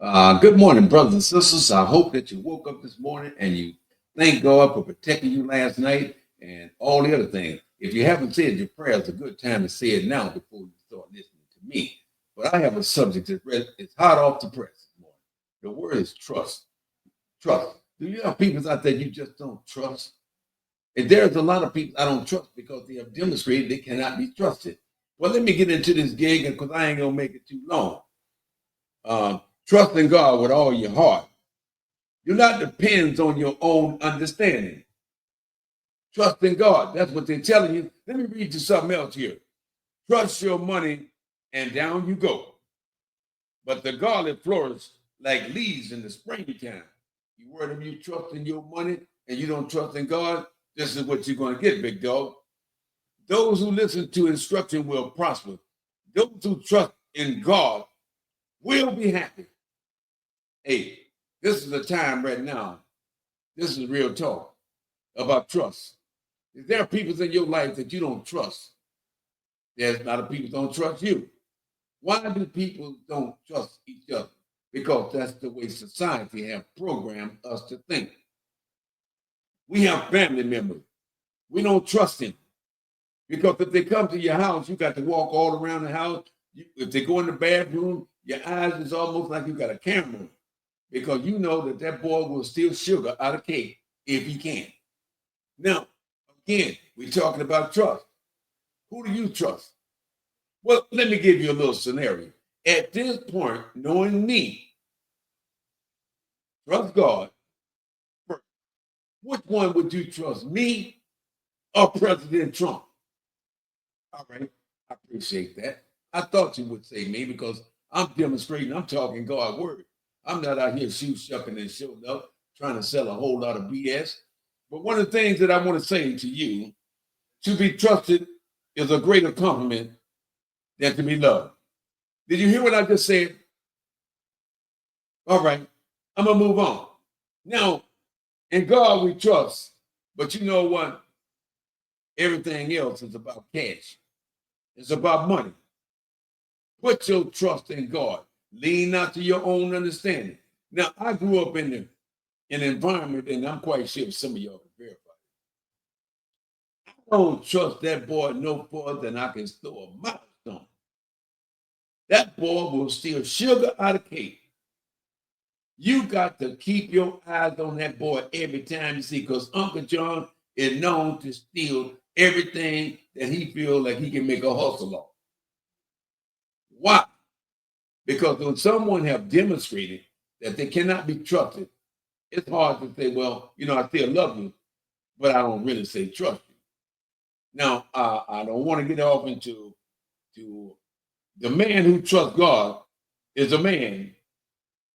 Good morning, brothers and sisters. I hope that you woke up this morning and you thank God for protecting you last night and all the other things. If you haven't said your prayer, it's a good time to say it now before you start listening to me. But I have a subject it's hot off the press this morning. The word is trust. Trust. Do you have people out there you just don't trust? And there's a lot of people I don't trust because they have demonstrated they cannot be trusted. Well, let me get into this gig because I ain't gonna make it too long. Uh, Trust in God with all your heart. Do not depend on your own understanding. Trust in God. That's what they're telling you. Let me read you something else here. Trust your money, and down you go. But the godly flourish like leaves in the springtime. You worried if you trust in your money and you don't trust in God, this is what you're going to get, big dog. Those who listen to instruction will prosper. Those who trust in God will be happy. Hey, this is a time right now. This is real talk about trust. If there are people in your life that you don't trust, there's a lot of people don't trust you. Why do people don't trust each other? Because that's the way society have programmed us to think. We have family members. We don't trust them because if they come to your house, you got to walk all around the house. If they go in the bathroom, your eyes is almost like you got a camera because you know that that boy will steal sugar out of cake if he can. Now, again, we're talking about trust. Who do you trust? Well, let me give you a little scenario. At this point, knowing me, trust God first. Which one would you trust, me or President Trump? All right, I appreciate that. I thought you would say me because I'm demonstrating, I'm talking God's word. I'm not out here shoe shucking and showing up, trying to sell a whole lot of BS. But one of the things that I want to say to you, to be trusted is a greater compliment than to be loved. Did you hear what I just said? All right, I'm gonna move on. Now, in God we trust, but you know what? Everything else is about cash. It's about money. Put your trust in God. Lean not to your own understanding. Now, I grew up in an environment, and I'm quite sure some of y'all can verify. I don't trust that boy no further than I can throw a milestone. That boy will steal sugar out of cake. You got to keep your eyes on that boy every time you see, because Uncle John is known to steal everything that he feels like he can make a hustle on. Why? Because when someone have demonstrated that they cannot be trusted, it's hard to say, well, I still love you, but I don't really say trust you. Now, I don't want to get off into the man who trusts God is a man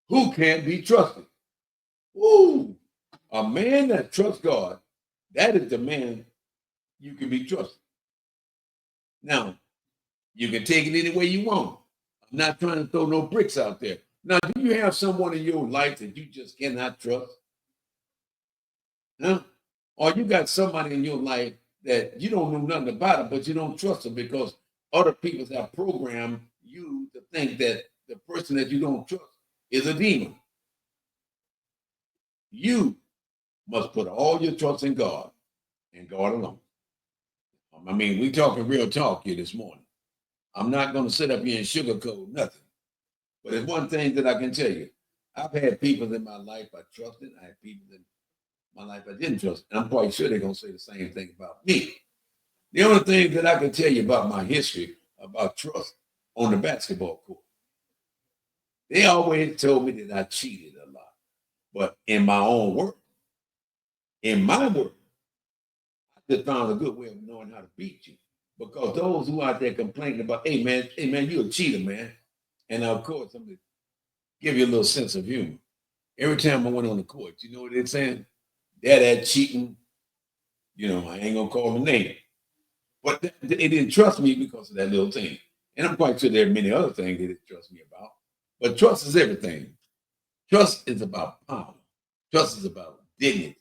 who can't be trusted. Ooh, a man that trusts God, that is the man you can be trusted. Now, you can take it any way you want. I'm not trying to throw no bricks out there. Now, do you have someone in your life that you just cannot trust? Huh? Or you got somebody in your life that you don't know nothing about it, but you don't trust them because other people have programmed you to think that the person that you don't trust is a demon. You must put all your trust in God and God alone. I mean, we talking real talk here this morning. I'm not going to sit up here and sugarcoat nothing. But there's one thing that I can tell you. I've had people in my life I trusted. I had people in my life I didn't trust. And I'm quite sure they're going to say the same thing about me. The only thing that I can tell you about my history about trust on the basketball court, they always told me that I cheated a lot. But in my own work, in my work, I just found a good way of knowing how to beat you. Because those who out there complaining about, hey man, you're a cheater, man. And of course, I'm gonna give you a little sense of humor. Every time I went on the court, you know what they're saying? That cheating, I ain't gonna call the name. But they didn't trust me because of that little thing. And I'm quite sure there are many other things they didn't trust me about. But trust is everything. Trust is about power. Trust is about dignity.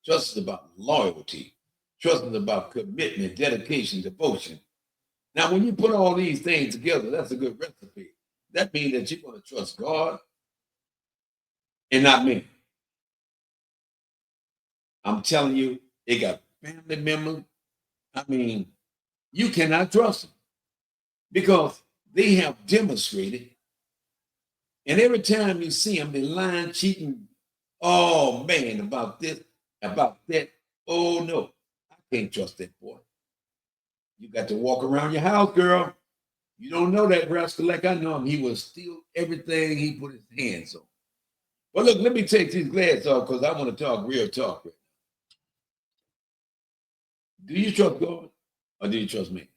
Trust is about loyalty. Trust is about commitment, dedication, devotion. Now, when you put all these things together, that's a good recipe. That means that you're going to trust God and not men. I'm telling you, they got family members. I mean, you cannot trust them because they have demonstrated, and every time you see them, they're lying, cheating. Oh man, about this, about that. Oh no, I can't trust that boy. You got to walk around your house, girl. You don't know that rascal like I know him. He will steal everything he put his hands on. Well, look, let me take these glasses off because I want to talk real talk. Do you trust God or do you trust me?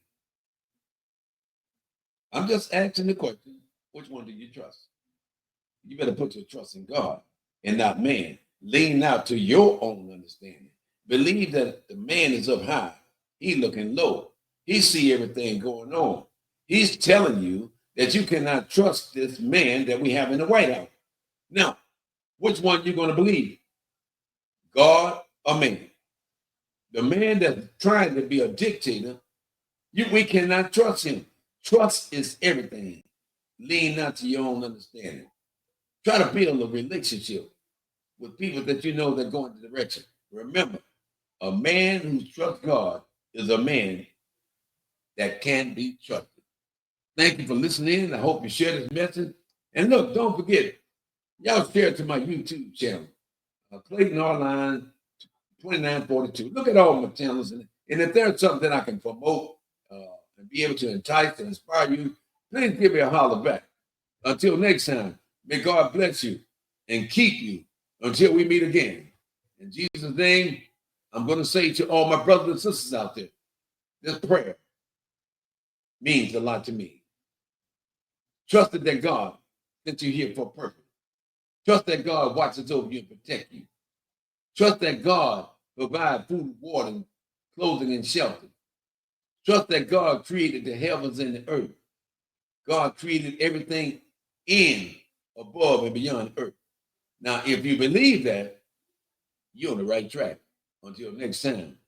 I'm just asking the question, which one do you trust? You better put your trust in God and not man. Lean not to your own understanding. Believe that the man is up high. He looking low. He see everything going on. He's telling you that you cannot trust this man that we have in the White House. Now, which one you going to believe? God or man? The man that's trying to be a dictator, we cannot trust him. Trust is everything. Lean not to your own understanding. Try to build a relationship with people that you know that go in the direction. Remember, a man who trusts God is a man that can be trusted. Thank you for listening. I hope you share this message. And look, don't forget, y'all share it to my YouTube channel, Clayton Online 2942. Look at all my channels. And if there's something that I can promote and be able to entice and inspire you, please give me a holler back. Until next time, may God bless you and keep you until we meet again. In Jesus' name, I'm going to say to all my brothers and sisters out there, this prayer means a lot to me. Trust that God sent you here for a purpose. Trust that God watches over you and protect you. Trust that God provides food, water, and clothing and shelter. Trust that God created the heavens and the earth. God created everything in, above, and beyond earth. Now, if you believe that, you're on the right track. Until next time,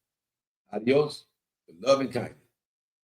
adios, with love and kindness.